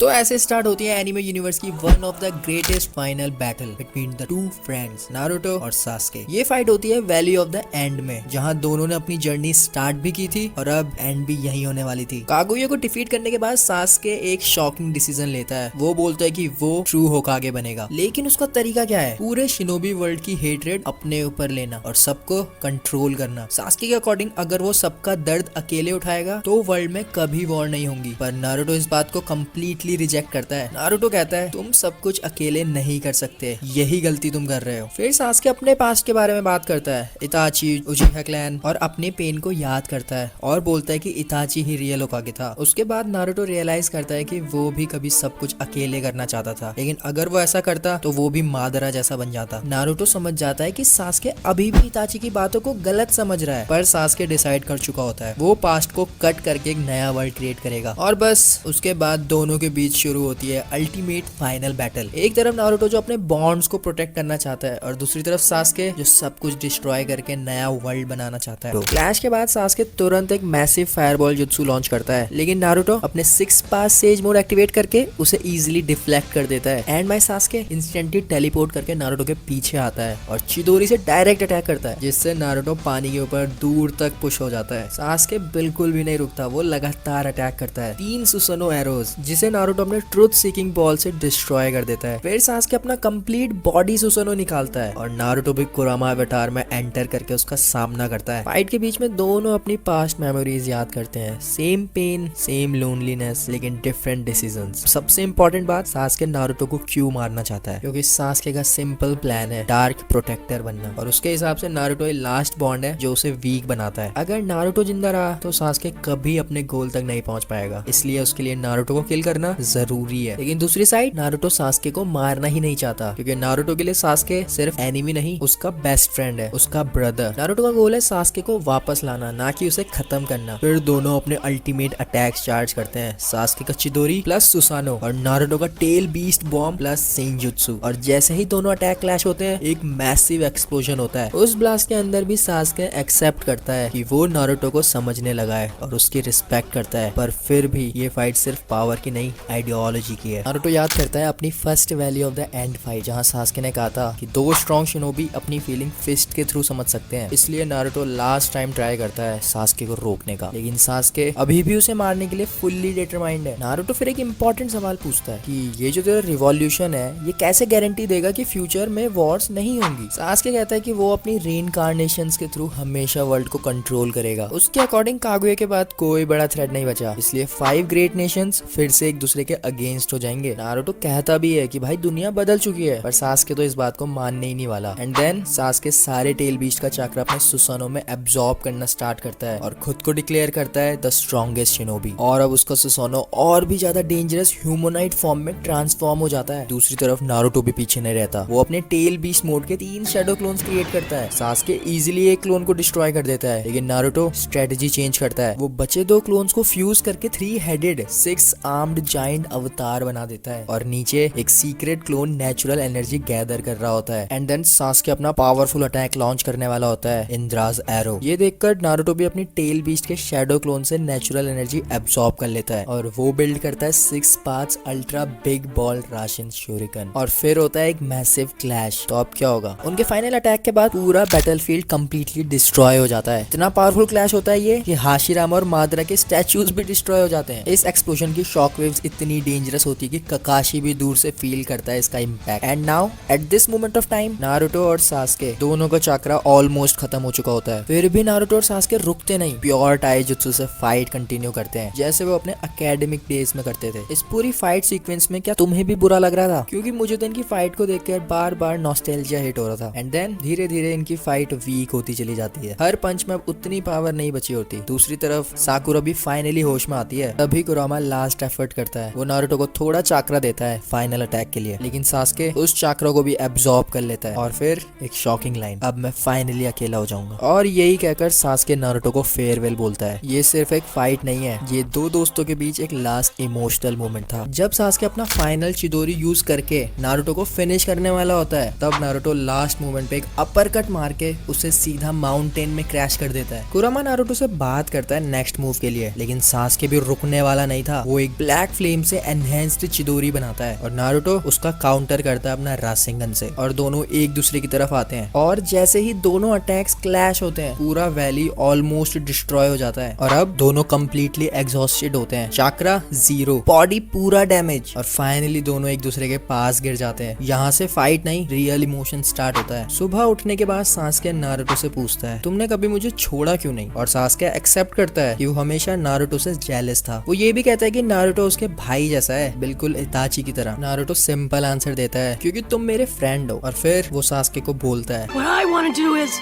तो ऐसे स्टार्ट होती है एनिमे यूनिवर्स की one of the greatest final battle between the two friends Naruto और सास्के। ये फाइट होती है वैली ऑफ द एंड में, जहां दोनों ने अपनी जर्नी स्टार्ट भी की थी और अब एंड भी यही होने वाली थी। कागुया को डिफीट करने के बाद सास्के एक शॉकिंग डिसीजन लेता है। वो बोलता है कि वो ट्रू होकागे बनेगा, लेकिन उसका तरीका क्या है? पूरे शिनोबी वर्ल्ड की हेट्रेड अपने ऊपर लेना और सबको कंट्रोल करना। सास्के के अकॉर्डिंग अगर वो सबका दर्द अकेले उठाएगा तो वर्ल्ड में कभी वॉर नहीं होंगी, पर नारुतो इस बात को कम्प्लीटली रिजेक्ट करता है। नारुतो कहता है तुम सब कुछ अकेले नहीं कर सकते, यही गलती तुम कर रहे हो। फिर सास्के अपने पास्ट के बारे में बात करता है, इताची, उचिहा क्लैन और अपने पेन को याद करता है और बोलता है कि इताची ही रियल होकागे था। उसके बाद नारुतो रियलाइज करता है कि वो भी कभी सब कुछ अकेले करना चाहता था, लेकिन अगर वो ऐसा करता तो वो भी मादरा जैसा बन जाता। नारुतो समझ जाता है कि सास्के अभी भी इताची की बातों को गलत समझ रहा है, पर सास्के डिसाइड कर चुका होता है वो पास्ट को कट करके एक नया वर्ल्ड क्रिएट करेगा। और बस उसके बाद दोनों के बीच शुरू होती है अल्टीमेट फाइनल बैटल। एक तरफ नारुतो जो अपने बॉन्ड्स को प्रोटेक्ट करना चाहता है और दूसरी तरफ सास्के जो सब कुछ डिस्ट्रॉय करके नया वर्ल्ड बनाना चाहता है। तो क्लैश के बाद सास्के तुरंत एक मैसिव फायरबॉल जुत्सु लॉन्च करता है, लेकिन नारुतो अपने 6 पास सेज मोड एक्टिवेट करके उसे इजीली डिफ्लेक्ट कर देता है। And my Sasuke instantly teleport करके नारुतो के पीछे आता है और चिदोरी से डायरेक्ट अटैक करता है, जिससे नारुतो पानी के ऊपर दूर तक पुश हो जाता है। सास्के बिल्कुल भी नहीं रुकता, वो लगातार अटैक करता है 3 सुसनो एरोज, जिसे नारुतो अपने ट्रुथ सीकिंग बॉल से डिस्ट्रॉय कर देता है। फिर सास्के अपना कंप्लीट बॉडी सुसनो निकालता है और नारुतो भी कुरामा अवतार में एंटर करके उसका सामना करता है। फाइट के बीच में दोनों अपनी पास्ट मेमोरीज याद करते हैं, सेम पेन, सेम लोनलीनेस, लेकिन डिफरेंट डिसीजंस। सबसे इंपॉर्टेंट बात, सास्के नारुतो को क्यों मारना चाहता है? क्योंकि सास्के का सिंपल प्लान है डार्क प्रोटेक्टर बनना, और उसके हिसाब से नारुतो ये लास्ट बॉन्ड है जो उसे वीक बनाता है। अगर नारुतो जिंदा रहा तो सास्के कभी अपने गोल तक नहीं पहुंच पाएगा, इसलिए उसके लिए नारुतो को किल करना जरूरी है। लेकिन दूसरी साइड नारुतो सास्के को मारना ही नहीं चाहता, क्योंकि नारुतो के लिए सास्के सिर्फ एनिमी नहीं, उसका बेस्ट फ्रेंड है, उसका ब्रदर। नारुतो का गोल है सास्के को वापस लाना, ना कि उसे खत्म करना। फिर दोनों अपने अल्टीमेट अटैक्स चार्ज करते हैं, सास्के का चिदोरी प्लस सुसानो और नारुतो का टेल बीस्ट बॉम्ब प्लस सेंजुत्सु। और जैसे ही दोनों अटैक क्लैश होते हैं, एक मैसिव एक्सप्लोजन होता है। उस ब्लास्ट के अंदर भी सास्के एक्सेप्ट करता है कि वो नारुतो को समझने लगा है और उसकी रिस्पेक्ट करता है, पर फिर भी ये फाइट सिर्फ पावर की नहीं, आइडियोलॉजी की है। नारुतो याद करता है अपनी first valley of the end fight, जहां सास्के ने कहा था कि 2 स्ट्रॉन्ग शिनोबी अपनी फीलिंग फिस्ट के थ्रू समझ सकते हैं। इसलिए नारुतो लास्ट टाइम ट्राई करता है सास्के को रोकने का, लेकिन सास्के अभी भी उसे मारने के लिए फुल्ली डिटरमाइंड है। नारुतो फिर एक इंपॉर्टेंट सवाल पूछता है कि ये जो तेरा रिवॉल्यूशन है, ये कैसे गारंटी देगा कि फ्यूचर में वॉर्स नहीं होंगी? सास्के कहता है कि वो अपनी रीइंकार्नेशंस के थ्रू हमेशा वर्ल्ड को कंट्रोल करेगा। उसके अकॉर्डिंग कागुया के बाद कोई बड़ा थ्रेट नहीं बचा, इसलिए 5 ग्रेट नेशंस फिर से एक दूसरे के अगेंस्ट हो जाएंगे। नारुतो कहता भी है कि भाई दुनिया बदल चुकी है, पर सास्के तो इस बात को मानने ही नहीं वाला। एंड देन सास्के सारे टेल बीस्ट का चक्र अपने सुसानो में एब्जॉर्ब करना स्टार्ट करता है और खुद को डिक्लेयर करता है द स्ट्रॉन्गेस्ट शिनोबी। और अब उसका सुसानो और भी ज्यादा डेंजरस ह्यूमनॉइड फॉर्म में ट्रांसफॉर्म हो जाता है। दूसरी तरफ नारुतो भी पीछे नहीं रहता, वो अपने टेल बीस्ट मोड के 3 शैडो क्लोन्स क्रिएट करता है। सास्के इजीली एक क्लोन को डिस्ट्रॉय कर देता है, लेकिन नारुतो स्ट्रेटजी चेंज करता है। वो बचे 2 क्लोन्स को फ्यूज करके 3 हेडेड 6 आर्म्ड जायंट अवतार बना देता है और नीचे एक secret clone natural energy gather कर रहा होता है। एंड देन सास्के अपना पावरफुल अटैक लॉन्च करने वाला होता है, इंद्राज एरो। ये देखकर नारुतो भी अपनी टेल बीस्ट के शैडो क्लोन से नेचुरल एनर्जी एब्सॉर्ब कर लेता है और वो बिल्ड करता है 6 parts ultra big ball Rasen Shuriken. और फिर होता है एक मैसिव क्लैश। तो अब क्या होगा? उनके फाइनल अटैक के बाद पूरा बैटलफील्ड कंप्लीटली डिस्ट्रॉय हो जाता है। इतना पावरफुल क्लैश होता है ये कि हाशिरामा और मादरा के स्टैचूज भी डिस्ट्रॉय हो जाते हैं। इस एक्सप्लोजन की शॉकवेव्स इतनी डेंजरस होती है कि ककाशी भी दूर से फील करता है इसका impact. And now at this moment of time Naruto और सास्के दोनों का चक्रा ऑलमोस्ट खत्म हो चुका होता है। फिर भी नारुतो और सास्के रुकते नहीं, प्योर टाइजुत्सु से फाइट कंटिन्यू करते हैं, जैसे वो अपने एकेडमिक डेज में करते थे। इस पूरी फाइट सीक्वेंस में क्या तुम्हें भी बुरा लग रहा था? क्योंकि मुझे तो इनकी फाइट को देखकर बार बार नॉस्टैल्जिया हिट हो रहा था। एंड देन धीरे धीरे इनकी फाइट वीक होती चली जाती है, हर पंच में अब उतनी पावर नहीं बची होती। दूसरी तरफ साकुरा भी फाइनली होश में आती है, तभी कुरामा लास्ट एफर्ट करता है। वो नारुतो को थोड़ा चाकरा देता है फाइनल अटैक के लिए, लेकिन सास्के उस चाकरा को भी एब्सॉर्ब कर लेता है। और फिर एक शॉकिंग लाइन, अब मैं फाइनली अकेला हो जाऊंगा। और यही कहकर सास्के नारुतो को फेयरवेल बोलता है। ये सिर्फ एक फाइट नहीं है, ये 2 दोस्तों के बीच एक लास्ट इमोशनल मोमेंट था। जब सास्के अपना फाइनल चिदोरी यूज करके नारुतो को फिनिश करने वाला होता है, तब नारुतो लास्ट मोमेंट पे एक अपर कट मार के उसे सीधा माउंटेन में क्रैश कर देता है। कुरामा नारुतो से बात करता है नेक्स्ट मूव के लिए, लेकिन सास्के भी रुकने वाला नहीं था। वो एक ब्लैक फ्लेम फ्लेम से एनहेंस्ड चिदोरी बनाता है और नारुतो उसका काउंटर करता है अपना रासेंगन से और दोनों एक दूसरे की तरफ आते हैं और जैसे ही दोनों अटैक्स क्लैश होते हैं पूरा वैली ऑलमोस्ट डिस्ट्रॉय हो जाता है और अब दोनों कंप्लीटली एग्जॉस्टेड होते हैं। चाक्रा 0, बॉडी पूरा डैमेज और फाइनली दोनों एक दूसरे के पास गिर जाते हैं। यहाँ से फाइट नहीं रियल इमोशन स्टार्ट होता है। सुबह उठने के बाद सास्के नारुतो से पूछता है तुमने कभी मुझे छोड़ा क्यों नहीं, और सास्के एक्सेप्ट करता है कि वो हमेशा नारुतो से जेलस था। वो ये भी कहता है कि नारुतो उसके भाई जैसा है, बिल्कुल इताची की तरह। नारुतो सिंपल आंसर देता है क्योंकि तुम मेरे फ्रेंड हो। और फिर वो सास्के को बोलता है What I want to do is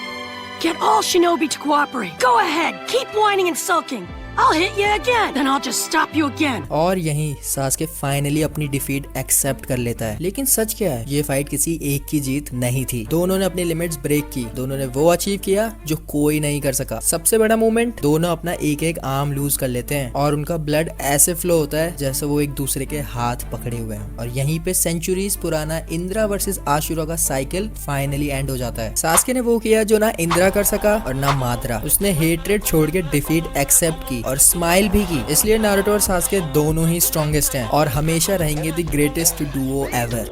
get all shinobi to cooperate. Go ahead, keep whining and sulking. I'll hit you again, then I'll just stop you again. और यहीं सास्के फाइनली अपनी डिफीट एक्सेप्ट कर लेता है। लेकिन सच क्या है, ये फाइट किसी एक की जीत नहीं थी। दोनों ने अपनी लिमिट्स ब्रेक की, दोनों ने वो अचीव किया जो कोई नहीं कर सका। सबसे बड़ा मोमेंट, दोनों अपना एक एक आर्म लूज कर लेते हैं और उनका ब्लड ऐसे फ्लो होता है जैसे वो एक दूसरे के हाथ पकड़े हुए हैं। और यहीं पे सेंचुरीज पुराना इंद्रा वर्सेस आशुरा का साइकिल फाइनली एंड हो जाता है। सास्के ने वो किया जो ना इंद्रा कर सका और ना माद्रा। उसने हेट्रेड छोड़ के डिफीट एक्सेप्ट की और स्माइल भी की। इसलिए नारुतो और सास्के दोनों ही स्ट्रॉन्गेस्ट हैं और हमेशा रहेंगे द ग्रेटेस्ट डुओ एवर।